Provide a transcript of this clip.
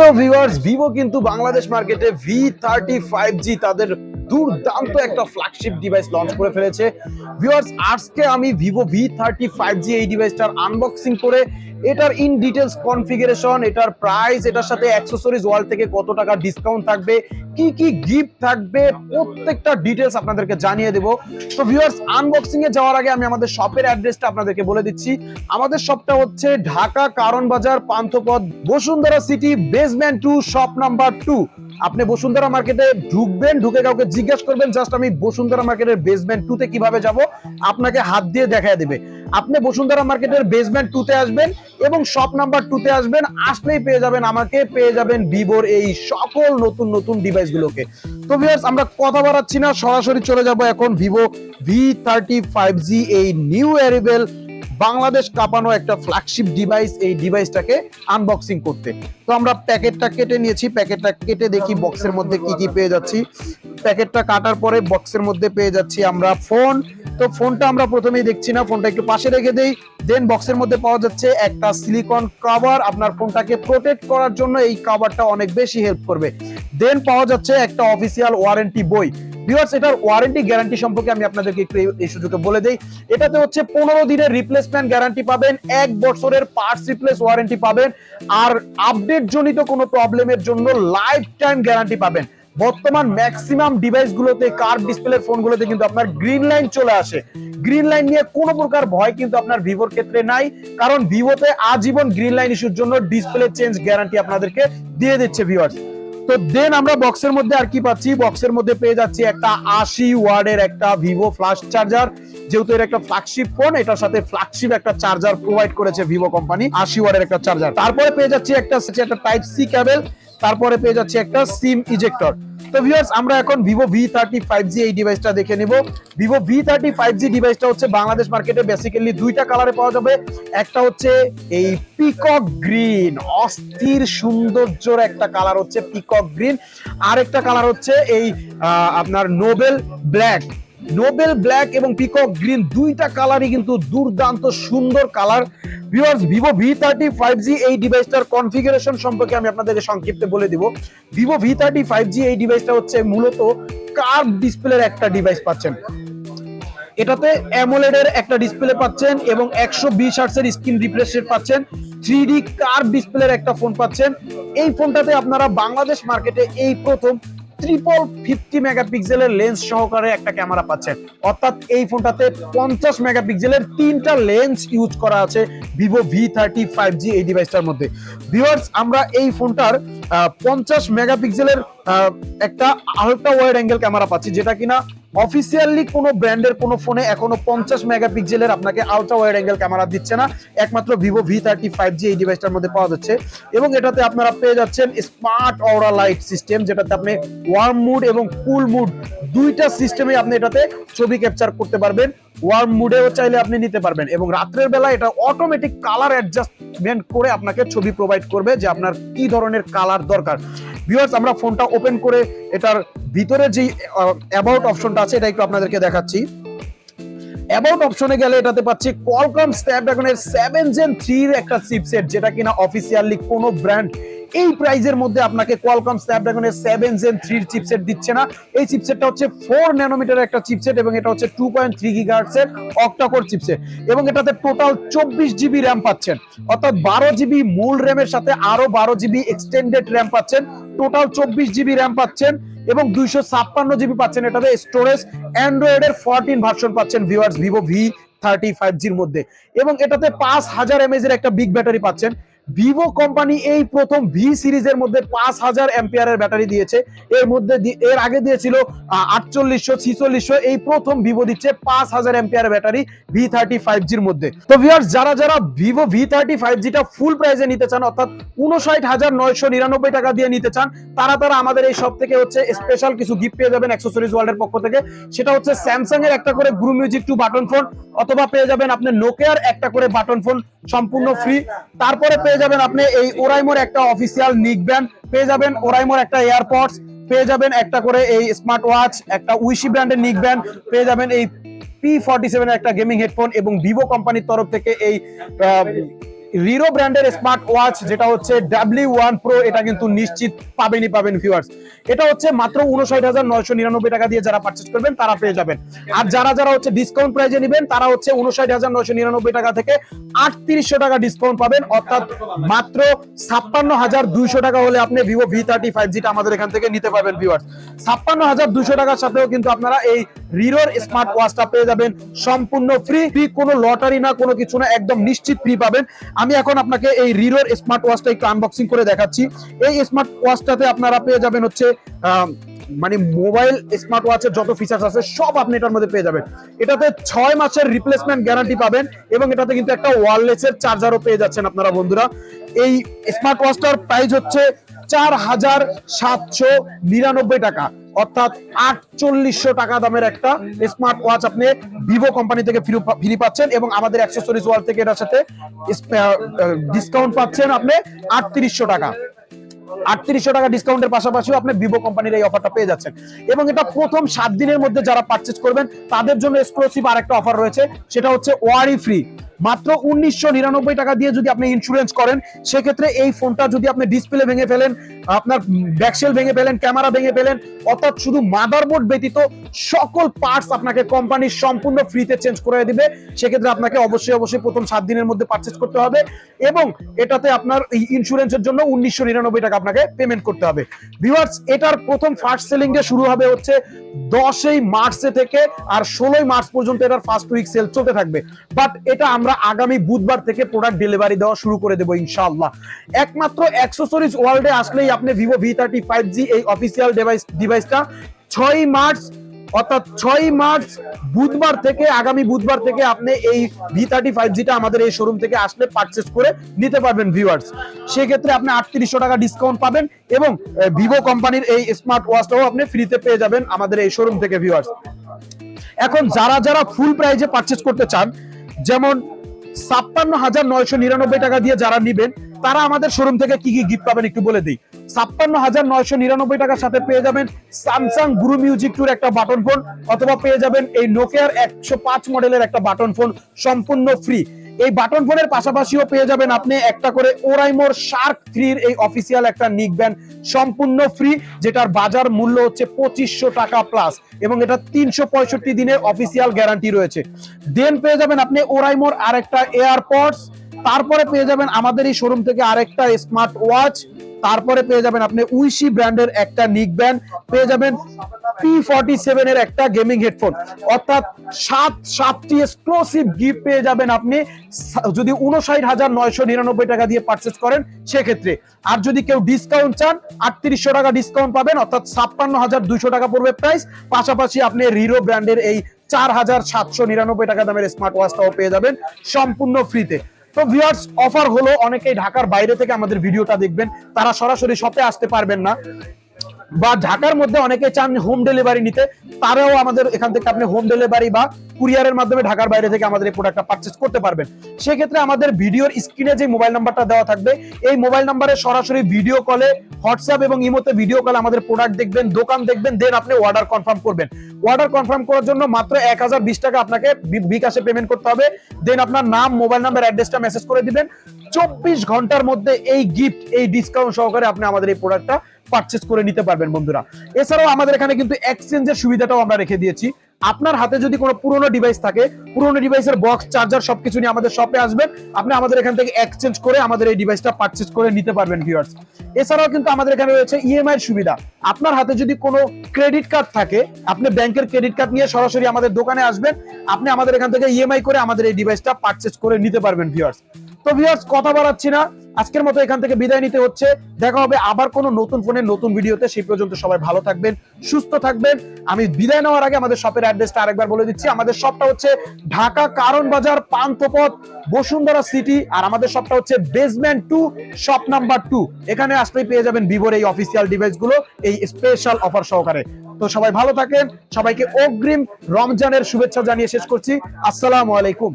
Hello viewers, Vivo কিন্তু বাংলাদেশ মার্কেটে V30 5G তাদের দুর্দান্ত একটা ফ্ল্যাগশিপ ডিভাইস লঞ্চ করে ফেলেছে। ভিউয়ার্স, আজকে আমি ভিভো V30 5G এই ডিভাইসটার আনবক্সিং করে এটার ইন ডিটেলস কনফিগারেশন, এটার প্রাইস, এটার সাথে অ্যাকসেসরিজ ওয়ার্ল্ড থেকে কত টাকা ডিসকাউন্ট থাকবে, কি কি গিফট থাকবে, প্রত্যেকটা ডিটেলস আপনাদেরকে জানিয়ে দেব। তো ভিউয়ার্স, আনবক্সিং এ যাওয়ার আগে আমি আমাদের শপের অ্যাড্রেসটা আপনাদেরকে বলে দিচ্ছি। আমাদের শপটা হচ্ছে ঢাকা কারণ বাজার Panthapath Bashundhara city basement 2 shop number 2। আপনি বসুন্ধরা মার্কেটে ঢুকবেন, ঢুকে কাউকে জিজ্ঞেস করবেন জাস্ট আমি বসুন্ধরা মার্কেটের বেসমেন্ট 2 তে কিভাবে যাব, আপনাকে হাত দিয়ে দেখায় দেবে। আপনি বসুন্ধরা মার্কেটের বেসমেন্ট 2 তে আসবেন এবং শপ নাম্বার 2 তে আসবেন, আসলেই পেয়ে যাবেন আমাকে, পেয়ে যাবেন ভিভোর এই সকল নতুন নতুন ডিভাইসগুলোকে। তো ভিউয়ার্স, আমরা কথা বাড়াচ্ছি না, সরাসরি চলে যাব এখন ভিভো V30 5G এই নিউ অ্যারাইভেল বাংলাদেশ কাঁপানো একটা ফ্ল্যাগশিপ ডিভাইস, এই ডিভাইসটাকে আনবক্সিং করতে। তো আমরা প্যাকেটটা কেটে নিয়েছি, প্যাকেটটা কেটে দেখি বক্সের মধ্যে কি কি পেয়ে যাচ্ছি। প্যাকেটটা কাটার পরে বক্সের মধ্যে পেয়ে যাচ্ছি আমরা ফোন। তো ফোনটা আমরা প্রথমেই দেখছি না, ফোনটা একটু পাশে রেখে দেই। দেন বক্সের মধ্যে পাওয়া যাচ্ছে একটা সিলিকন কভার, আপনার ফোনটাকে প্রোটেক্ট করার জন্য এই কভারটা অনেক বেশি হেল্প করবে। দেন পাওয়া যাচ্ছে একটা অফিসিয়াল ওয়ারেন্টি বই। ভিউয়ার্স, এটার ওয়ারেন্টি গ্যারান্টি সম্পর্কে আমি আপনাদেরকে একটু এই সুযোগে বলে দেই। এটাতে হচ্ছে 15 দিনের রিপ্লেসমেন্ট গ্যারান্টি পাবেন, 1 বছরের পার্টস রিপ্লেস ওয়ারেন্টি পাবেন, আর আপডেট জনিত কোনো প্রবলেমের জন্য লাইফ টাইম গ্যারান্টি পাবেন। বর্তমান ম্যাক্সিমাম ডিভাইসগুলোতে, কার্ভ ডিসপ্লের ফোনগুলোতে কিন্তু আপনার গ্রিন লাইন চলে আসে। গ্রিন লাইন নিয়ে কোনো প্রকার ভয় কিন্তু আপনার ভিভোর ক্ষেত্রে নাই, কারণ ভিভোতে আজীবন গ্রিন লাইন ইস্যুর জন্য ডিসপ্লে চেঞ্জ গ্যারান্টি আপনাদেরকে দিয়ে দিচ্ছে ভিউয়ার্স। তো দেন আমরা বক্সের মধ্যে আর কি পাচ্ছি, বক্সের মধ্যে পেয়ে যাচ্ছি একটা 80 ওয়াটের একটা ভিভো ফ্ল্যাশ চার্জার। যেহেতু এর একটা ফ্ল্যাগশিপ ফোন, এটার সাথে ফ্ল্যাগশিপ একটা চার্জার প্রোভাইড করেছে ভিভো কোম্পানি, 80 ওয়াটের একটা চার্জার। তারপরে পেয়ে যাচ্ছি একটা টাইপ সি কেবল, তারপরে পেয়ে যাচ্ছি একটা সিম ইজেক্টর। তো ভিউয়ার্স, আমরা এখন ভিভো V30 5G এই ডিভাইসটা দেখে নিব। ভিভো V30 5G ডিভাইসটা হচ্ছে বাংলাদেশ মার্কেটে বেসিক্যালি দুইটা কালারে পাওয়া যাবে। একটা হচ্ছে এই পিকক গ্রিন, অস্থির সৌন্দর্যের একটা কালার হচ্ছে পিকক গ্রিন, আর একটা কালার হচ্ছে এই আপনার নোবেল ব্ল্যাক। নোবেল ব্ল্যাক এবং পিকক গ্রিন দুইটা কালারই কিন্তু দুর্দান্ত সুন্দর colour. Viewers, Vivo V30 5G এই ডিভাইসটার কনফিগারেশন সম্পর্কে আমি আপনাদেরকে সংক্ষিপ্তে বলে দিব। ভিভো V30 5G এই ডিভাইসটা হচ্ছে মূলত কার্ভ ডিসপ্লের একটা ডিভাইস পাচ্ছেন। এটাতে অ্যামোলেড এর একটা ডিসপ্লে পাচ্ছেন এবং 120 হার্টজ এর স্ক্রিন রিফ্রেশ রেট পাচ্ছেন, 3D কার্ভ ডিসপ্লের একটা ফোন পাচ্ছেন। এই ফোনটাতে আপনারা বাংলাদেশ মার্কেটে এই প্রথম 50 মেগাপিক্সেলের লেন্স সহকারে একটা ক্যামেরা পাচ্ছেন, অর্থাৎ এই ফোনটাতে 50 মেগাপিক্সেলের 3টা লেন্স ইউজ করা আছে ভিভো V30 5G এই ডিভাইসটার মধ্যে। ভিউয়ার্স, আমরা এই ফোনটার 50 মেগাপিক্সেলের একটা আলট্রা ওয়াইড অ্যাঙ্গেল ক্যামেরা পাচ্ছি, যেটা কিনা অফিসিয়ালি কোনো ব্র্যান্ডের কোনো ফোনে এখনো 50 মেগাপিক্সেলের আপনাকে আলট্রা ওয়াইড অ্যাঙ্গেল ক্যামেরা দিচ্ছে না, একমাত্র ভিভো V30 5G এই ডিভাইসটার মধ্যে পাওয়া যাচ্ছে। এবং এটাতে আপনারা পেয়ে যাচ্ছেন স্মার্ট অরা লাইট সিস্টেম, যেটাতে আপনি ওয়ার্ম মুড এবং কুল মুড দুইটা সিস্টেমে আপনি এটাতে ছবি ক্যাপচার করতে পারবেন। ওয়ার্ম মুডেও চাইলে আপনি নিতে পারবেন এবং রাত্রের বেলা এটা অটোমেটিক কালার অ্যাডজাস্টমেন্ট করে আপনাকে ছবি প্রোভাইড করবে যে আপনার কি ধরনের কালার দরকার। ভিউয়ার্স, আমরা ফোনটা ওপেন করে এটার ভিতরে যে অ্যাবাউট অপশনটা আছে এটা একটু আপনাদেরকে দেখাচ্ছি। অ্যাবাউট অপশনে গেলে এটাতে পাচ্ছি কোয়ালকম স্ন্যাপড্রাগনের 7 Gen 3 এর একটা চিপসেট, যেটা কিনা অফিসিয়ালি কোনো ব্র্যান্ড এই প্রাইজের মধ্যে আপনাকে কোয়ালকম স্ন্যাপড্রাগনের 7 Gen 3 এর চিপসেট দিচ্ছে না। এই চিপসেটটা হচ্ছে 4 ন্যানোমিটার একটা চিপসেট এবং এটা হচ্ছে 2.3 গিগাহার্টজ এর অক্টা-কোর চিপসেট এবং এটাতে টোটাল 24 জিবি র‍্যাম পাচ্ছেন, অর্থাৎ 12 জিবি মূল র‍্যামের সাথে আরো 12 জিবি এক্সটেন্ডেড র‍্যাম পাচ্ছেন, টোটাল 24 জিবি র‍্যাম পাচ্ছেন এবং 256 জিবি পাচ্ছেন এটাতে স্টোরেজ। অ্যান্ড্রয়েড এর 14 ভার্সন পাচ্ছেন ভিউয়ার্স ভিভো V30 5G এর মধ্যে এবং এটাতে 5000 mAh এর একটা বিগ ব্যাটারি পাচ্ছেন। ভিভো কোম্পানি এই প্রথম V সিরিজের মধ্যে 5000 অ্যাম্পিয়ারের ব্যাটারি দিয়েছে, এর আগে দিয়েছিল 4800 4600, এই প্রথম ভিভো দিচ্ছে 5000 অ্যাম্পিয়ারের ব্যাটারি V30 5G এর মধ্যে। তো ভিউয়ার্স, যারা ভিভো V30 5G টা ফুল প্রাইসে নিতে চান, অর্থাৎ 59999 টাকা দিয়ে নিতে চান, তারা আমাদের এই শপ থেকে হচ্ছে স্পেশাল কিছু গিফট পেয়ে যাবেন অ্যাকসেসরিজ ওয়ার্ল্ডের পক্ষ থেকে। সেটা হচ্ছে স্যামসাং এর একটা করে গ্রু মিউজিক 2 বাটন ফোন, অথবা পেয়ে যাবেন আপনি নোকিয়ার একটা করে বাটন ফোন সম্পূর্ণ ফ্রি। তারপরে পেয়ে যাবেন আপনি এই ওরাইমোর একটা অফিসিয়াল নিক ব্যান্ড, পেয়ে যাবেন ওরাইমোর একটা এয়ারপডস, পেয়ে যাবেন একটা করে এই স্মার্ট ওয়াচ, একটা উইশি ব্র্যান্ডের নিক ব্যান্ড, পেয়ে যাবেন এই P47 এর একটা গেমিং হেডফোন এবং ভিভো কোম্পানির তরফ থেকে এই রিরো ব্র্যান্ডের স্মার্ট ওয়াচ যেটা হচ্ছে W1 Pro, এটা কিন্তু নিশ্চিত পাবেন ভিউয়ার্স। এটা হচ্ছে মাত্র 59,999 টাকা দিয়ে যারা পারচেজ করবেন তারা পেয়ে যাবেন। আর যারা হচ্ছে ডিসকাউন্ট প্রাইজে নেবেন তারা হচ্ছে 59,999 টাকা থেকে 3800 টাকা ডিসকাউন্ট পাবেন, অর্থাৎ মাত্র 56,200 টাকা হলে আপনি Vivo V30 5G টা আমাদের এখান থেকে নিতে পারবেন ভিউয়ার্স। 56,200 টাকার সাথেও কিন্তু আপনারা এই রিরোর স্মার্ট ওয়াচটা পেয়ে যাবেন সম্পূর্ণ ফ্রি, কোনো লটারি না, কোনো কিছু না, একদম নিশ্চিত ফ্রি পাবেন। আমি এখন আপনাকে এই রিরোর স্মার্ট ওয়াচটা একটু আনবক্সিং করে দেখাচ্ছি। এই স্মার্ট ওয়াচটাতে আপনারা পেয়ে যাবেন হচ্ছে মানে মোবাইল স্মার্ট ওয়াচের যত ফিচার্স আছে সব আপনি এটার মধ্যে পেয়ে যাবেন। এটাতে 6 মাসের রিপ্লেসমেন্ট গ্যারান্টি পাবেন এবং এটাতে কিন্তু একটা ওয়্যারলেসের চার্জারও পেয়ে যাচ্ছেন আপনারা বন্ধুরা। এই স্মার্ট ওয়াচটার প্রাইস হচ্ছে 4,799 টাকা, অর্থাৎ 4800 টাকা দামের একটা স্মার্ট ওয়াচ আপনি ভিভো কোম্পানি থেকে ফ্রি পাচ্ছেন এবং আমাদের অ্যাকসেসরিজ ওয়াল থেকে এটার সাথে ডিসকাউন্ট পাচ্ছেন আপনি 3800 টাকা। 3800 টাকা ডিসকাউন্টের পাশাপাশিও আপনি ভিভো কোম্পানির এই অফারটা পেয়ে যাচ্ছেন এবং এটা প্রথম 7 দিনের মধ্যে যারা পারচেজ করবেন তাদের জন্য এক্সক্লুসিভ আরেকটা অফার রয়েছে, সেটা হচ্ছে ওয়ারেন্টি ফ্রি। মাত্র 1999 টাকা দিয়ে যদি আপনি ইন্স্যুরেন্স করেন, সেক্ষেত্রে এই ফোনটা যদি আপনি ডিসপ্লে ভেঙে ফেলেন, আপনার ব্যাকশেল ভেঙে ফেলেন, ক্যামেরা ভেঙে ফেলেন, অর্থাৎ শুধু মাদারবোর্ড ব্যতীত সকল পার্টস আপনাকে কোম্পানি সম্পূর্ণ ফ্রিতে চেঞ্জ করে দিবে। সেক্ষেত্রে আপনাকে অবশ্যই প্রথম 7 দিনের মধ্যে পারচেজ করতে হবে এবং এটাতে আপনার এই ইন্স্যুরেন্সের জন্য 1999 টাকা আপনাকে পেমেন্ট করতে হবে। ভিউয়ার্স, এটার প্রথম ফার্স্ট সেলিং ডে শুরু হবে হচ্ছে 10 মার্চ থেকে আর 16 মার্চ পর্যন্ত এটার ফার্স্ট উইক সেল চলতে থাকবে। বাট এটা আমরা আগামী বুধবার থেকে প্রোডাক্ট ডেলিভারি দেওয়া শুরু করে দেবো ইনশাআল্লাহ। একমাত্র অ্যাকসেসরিজ ওয়ার্ল্ডে আসলেই আপনি Vivo V30 5G এই অফিসিয়াল ডিভাইসটা 6 মার্চ, অর্থাৎ 6 মার্চ বুধবার থেকে, আগামী বুধবার থেকে আপনি এই V30 5G টা আমাদের এই শোরুম থেকে আসলে পারচেজ করে নিতে পারবেন ভিউয়ার্স। সেক্ষেত্রে আপনি 3800 টাকা ডিসকাউন্ট পাবেন এবং ভিভো কোম্পানির এই স্মার্ট ওয়াচটাও আপনি ফ্রিতে পেয়ে যাবেন আমাদের এই শোরুম থেকে ভিউয়ার্স। এখন যারা ফুল প্রাইজে পারচেজ করতে চান, যেমন 56,999 টাকা দিয়ে যারা নিবেন তারা আমাদের শোরুম থেকে কি গিফট পাবেন একটু বলে দিই। 56,999 টাকার সাথে পেয়ে যাবেন স্যামসাং ব্লু মিউজিক 2 একটা বাটন ফোন, অথবা পেয়ে যাবেন এই নোকিয়ার 105 মডেলের একটা বাটন ফোন সম্পূর্ণ ফ্রি। এই বাটন ফোনের পাশাপাশিও পেয়ে যাবেন আপনি একটা করে ওরাইমোর শার্ক 3 এর এই অফিসিয়াল একটা নিক ব্যান্ড সম্পূর্ণ ফ্রি, যেটার বাজার মূল্য হচ্ছে 2500 টাকা প্লাস এবং এটা 365 দিনের অফিসিয়াল গ্যারান্টি রয়েছে। দেন পেয়ে যাবেন আপনি ওরাইমোর আরেকটা এয়ারপডস, তারপরে পেয়ে যাবেন আমাদের এই শোরুম থেকে আরেকটা স্মার্ট ওয়াচ, তারপরে পেয়ে যাবেন আপনি উইশি ব্র্যান্ডের একটা নিক ব্যান্ড, পেয়ে যাবেন P47 এর একটা গেমিং হেডফোন, অর্থাৎ 7টি এক্সক্লুসিভ গিফট পেয়ে যাবেন আপনি যদি 59,999 টাকা দিয়ে পারচেজ করেন সেক্ষেত্রে। আর যদি কেউ ডিসকাউন্ট চান 3800 টাকা ডিসকাউন্ট পাবেন, অর্থাৎ 56,200 টাকা পড়বে প্রাইস। পাশাপাশি আপনি রিরো ব্র্যান্ডের এই 4,799 টাকা দামের স্মার্ট ওয়াচটাও পেয়ে যাবেন সম্পূর্ণ ফ্রিতে। তো ভিউয়ার্স, অফার হলো অনেকেই ঢাকার বাইরে থেকে আমাদের ভিডিওটা দেখবেন, তারা সরাসরি শপে আসতে পারবেন না, বা ঢাকার মধ্যে অনেকে চান হোম ডেলিভারি নিতে, তারাও আমাদের এখান থেকে আপনি হোম ডেলিভারি বা কুরিয়ারের মাধ্যমে ঢাকার বাইরে থেকে আমাদের এই প্রোডাক্টটা পারচেজ করতে পারবেন। সেক্ষেত্রে আমাদের ভিডিওর স্ক্রিনে যে মোবাইল নাম্বারটা দেওয়া থাকবে এই মোবাইল নাম্বারে সরাসরি ভিডিও কলে, হোয়াটসঅ্যাপ এবং ইমোতে ভিডিও কলে আমাদের প্রোডাক্ট দেখবেন, দোকান দেখবেন, দেন আপনি অর্ডার কনফার্ম করবেন। অর্ডার কনফার্ম করার জন্য মাত্র 1020 টাকা আপনাকে বিকাশে পেমেন্ট করতে হবে। দেন আপনার নাম, মোবাইল নাম্বার, অ্যাড্রেসটা মেসেজ করে দিবেন। 24 ঘন্টার মধ্যে এই গিফট, এই ডিসকাউন্ট সহকারে আপনি আমাদের এই প্রোডাক্টটা পারচেজ করে নিতে পারবেন বন্ধুরা। এছাড়াও আমাদের এখানে কিন্তু এক্সচেঞ্জের সুবিধাটাও আমরা রেখে দিয়েছি। আপনার হাতে যদি কোনো পুরনো ডিভাইস থাকে, পুরনো ডিভাইসের বক্স, চার্জার সবকিছু নিয়ে আমাদের শপে আসবেন, আপনি আমাদের এখান থেকে এক্সচেঞ্জ করে আমাদের এই ডিভাইসটা পারচেজ করে নিতে পারবেন ভিউয়ার্স। এছাড়াও কিন্তু আমাদের এখানে রয়েছে ইএমআই এর সুবিধা। আপনার হাতে যদি কোনো ক্রেডিট কার্ড থাকে, আপনি ব্যাংকের ক্রেডিট কার্ড নিয়ে সরাসরি আমাদের দোকানে আসবেন, আপনি আমাদের এখান থেকে ইএমআই করে আমাদের এই ডিভাইসটা পারচেজ করে নিতে পারবেন ভিউয়ার্স। তো ভিউয়ার্স, কথা বাড়াচ্ছি না, আজকের মতো এখান থেকে বিদায় নিতে হচ্ছে। দেখা হবে আবার কোনো নতুন ফোনের নতুন ভিডিওতে। সেই পর্যন্ত সবাই ভালো থাকবেন, সুস্থ থাকবেন। আমি বিদায় নেওয়ার আগে আমাদের শপের অ্যাড্রেসটা আরেকবার বলে দিচ্ছি। আমাদের শপটা হচ্ছে ঢাকা কারণ বাজার, পান্থপথ, বসুন্ধরা সিটি। আর আমাদের শপটা হচ্ছে বেসমেন্ট 2, শপ নাম্বার 2। এখানে আসলেই পেয়ে যাবেন ভিভোর এই অফিসিয়াল ডিভাইসগুলো এই স্পেশাল অফার সহকারে। তো সবাই ভালো থাকেন, সবাইকে অগ্রিম রমজানের শুভেচ্ছা জানিয়ে শেষ করছি। আসসালামু আলাইকুম।